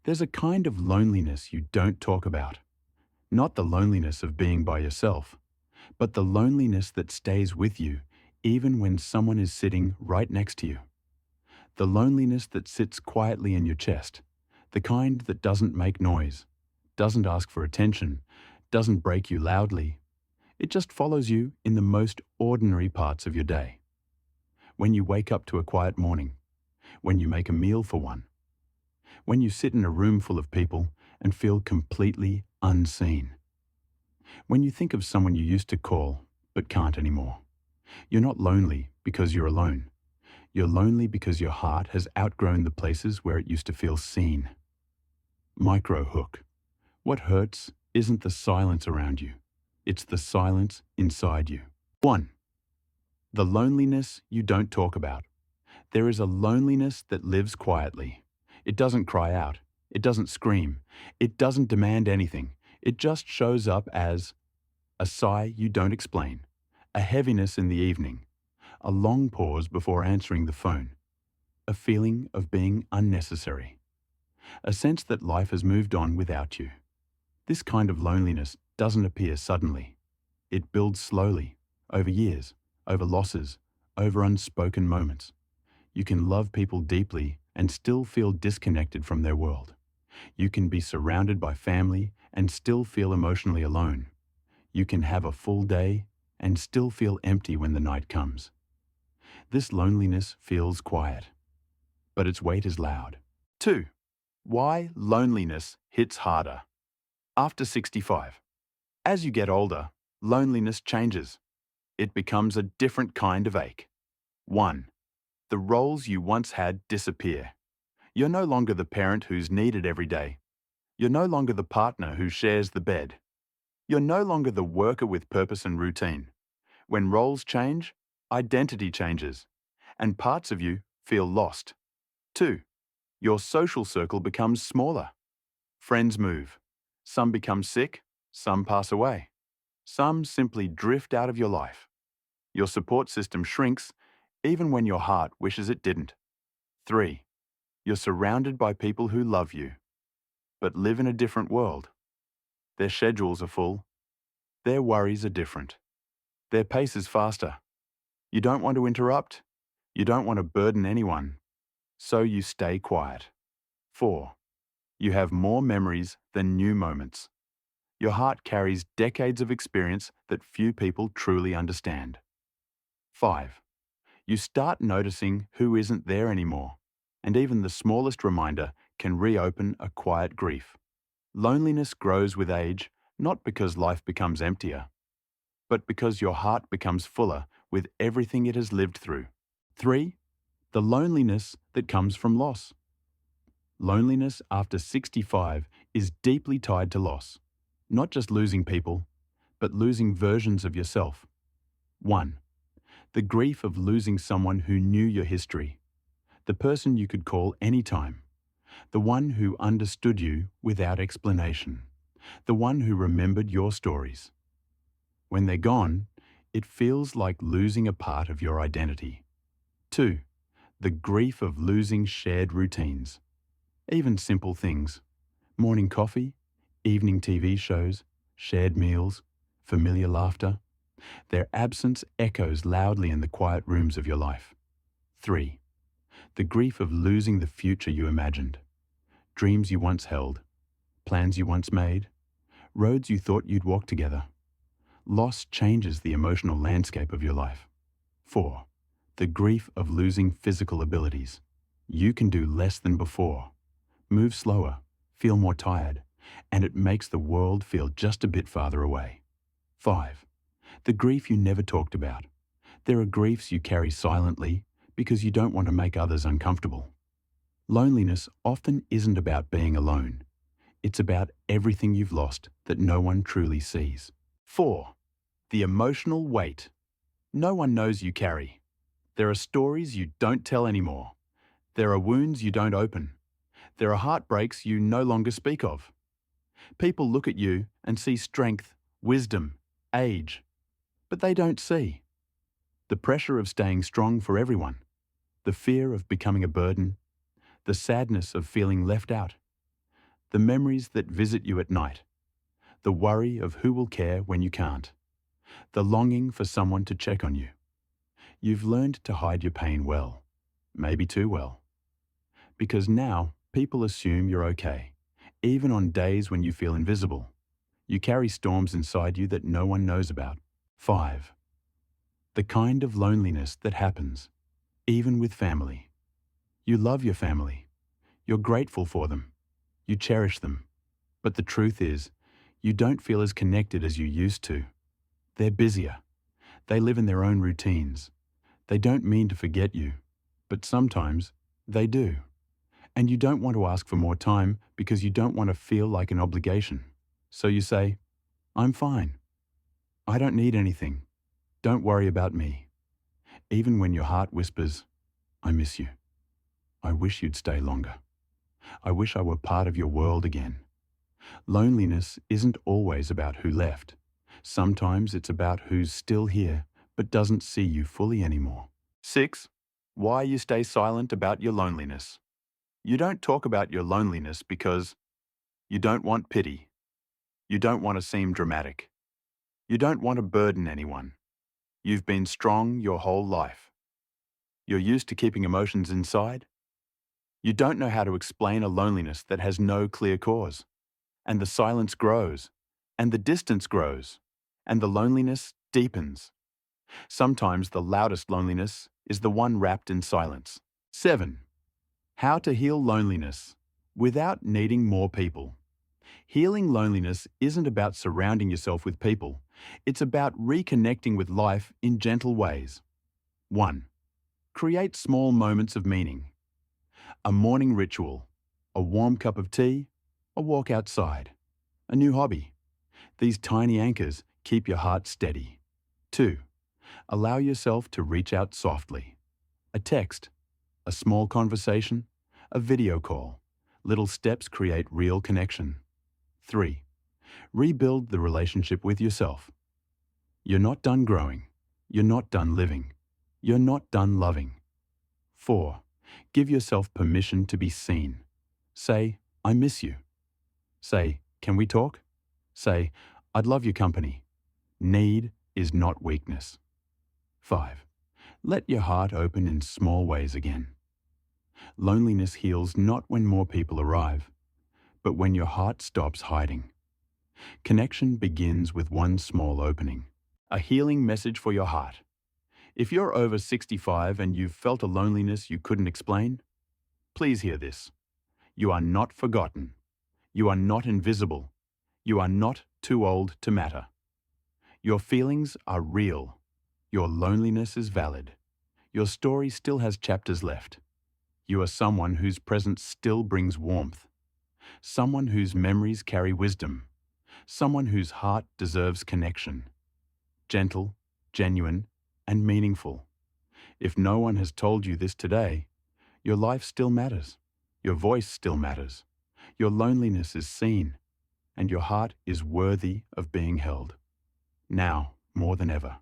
There's a kind of loneliness you don't talk about. Not the loneliness of being by yourself, but the loneliness that stays with you even when someone is sitting right next to you. The loneliness that sits quietly in your chest, the kind that doesn't make noise, doesn't ask for attention, doesn't break you loudly. It just follows you in the most ordinary parts of your day. When you wake up to a quiet morning, when you make a meal for one, when you sit in a room full of people and feel completely unseen. When you think of someone you used to call but can't anymore. You're not lonely because you're alone. You're lonely because your heart has outgrown the places where it used to feel seen. Micro hook. What hurts isn't the silence around you. It's the silence inside you. 1. The loneliness you don't talk about. There is a loneliness that lives quietly. It doesn't cry out. It doesn't scream. It doesn't demand anything. It just shows up as a sigh you don't explain, a heaviness in the evening, a long pause before answering the phone, a feeling of being unnecessary, a sense that life has moved on without you. This kind of loneliness doesn't appear suddenly. It builds slowly, over years, over losses, over unspoken moments. You can love people deeply and still feel disconnected from their world. You can be surrounded by family and still feel emotionally alone. You can have a full day and still feel empty when the night comes. This loneliness feels quiet, but its weight is loud. 2. Why loneliness hits harder. After 65. As you get older, loneliness changes. It becomes a different kind of ache. 1. The roles you once had disappear. You're no longer the parent who's needed every day. You're no longer the partner who shares the bed. You're no longer the worker with purpose and routine. When roles change, identity changes, and parts of you feel lost. 2. Your social circle becomes smaller. Friends move. Some become sick, some pass away. Some simply drift out of your life. Your support system shrinks, even when your heart wishes it didn't. 3. You're surrounded by people who love you, but live in a different world. Their schedules are full. Their worries are different. Their pace is faster. You don't want to interrupt. You don't want to burden anyone. So you stay quiet. 4. You have more memories than new moments. Your heart carries decades of experience that few people truly understand. 5. You start noticing who isn't there anymore, and even the smallest reminder can reopen a quiet grief. Loneliness grows with age, not because life becomes emptier, but because your heart becomes fuller with everything it has lived through. 3. The loneliness that comes from loss. Loneliness after 65 is deeply tied to loss. Not just losing people, but losing versions of yourself. 1. The grief of losing someone who knew your history. The person you could call anytime. The one who understood you without explanation. The one who remembered your stories. When they're gone, it feels like losing a part of your identity. 2. The grief of losing shared routines. Even simple things. Morning coffee, evening TV shows, shared meals, familiar laughter. Their absence echoes loudly in the quiet rooms of your life. 3. The grief of losing the future you imagined. Dreams you once held, plans you once made, roads you thought you'd walk together. Loss changes the emotional landscape of your life. 4. The grief of losing physical abilities. You can do less than before, move slower, feel more tired, and it makes the world feel just a bit farther away. 5. The grief you never talked about. There are griefs you carry silently because you don't want to make others uncomfortable. Loneliness often isn't about being alone. It's about everything you've lost that no one truly sees. 4. The emotional weight. No one knows you carry. There are stories you don't tell anymore. There are wounds you don't open. There are heartbreaks you no longer speak of. People look at you and see strength, wisdom, age, but they don't see the pressure of staying strong for everyone, the fear of becoming a burden, the sadness of feeling left out, the memories that visit you at night, the worry of who will care when you can't, the longing for someone to check on you. You've learned to hide your pain well, maybe too well, because now people assume you're okay, even on days when you feel invisible. You carry storms inside you that no one knows about. 5. The kind of loneliness that happens, even with family. You love your family. You're grateful for them. You cherish them. But the truth is, you don't feel as connected as you used to. They're busier. They live in their own routines. They don't mean to forget you, but sometimes they do. And you don't want to ask for more time because you don't want to feel like an obligation. So you say, "I'm fine. I don't need anything. Don't worry about me." Even when your heart whispers, "I miss you. I wish you'd stay longer. I wish I were part of your world again." Loneliness isn't always about who left. Sometimes it's about who's still here but doesn't see you fully anymore. 6. Why you stay silent about your loneliness. You don't talk about your loneliness because you don't want pity. You don't want to seem dramatic. You don't want to burden anyone. You've been strong your whole life. You're used to keeping emotions inside. You don't know how to explain a loneliness that has no clear cause. And the silence grows, and the distance grows, and the loneliness deepens. Sometimes the loudest loneliness is the one wrapped in silence. 7. How to heal loneliness without needing more people. Healing loneliness isn't about surrounding yourself with people. It's about reconnecting with life in gentle ways. 1. Create small moments of meaning. A morning ritual, a warm cup of tea, a walk outside, a new hobby. These tiny anchors keep your heart steady. 2. Allow yourself to reach out softly. A text, a small conversation, a video call. Little steps create real connection. 3. Rebuild the relationship with yourself. You're not done growing. You're not done living. You're not done loving. 4. Give yourself permission to be seen. Say, "I miss you." Say, "Can we talk?" Say, "I'd love your company." Need is not weakness. 5. Let your heart open in small ways again. Loneliness heals not when more people arrive, but when your heart stops hiding. Connection begins with one small opening. A healing message for your heart. If you're over 65 and you've felt a loneliness you couldn't explain, please hear this. You are not forgotten. You are not invisible. You are not too old to matter. Your feelings are real. Your loneliness is valid. Your story still has chapters left. You are someone whose presence still brings warmth. Someone whose memories carry wisdom. Someone whose heart deserves connection. Gentle, genuine, and meaningful. If no one has told you this today, your life still matters. Your voice still matters. Your loneliness is seen, and your heart is worthy of being held. Now, more than ever.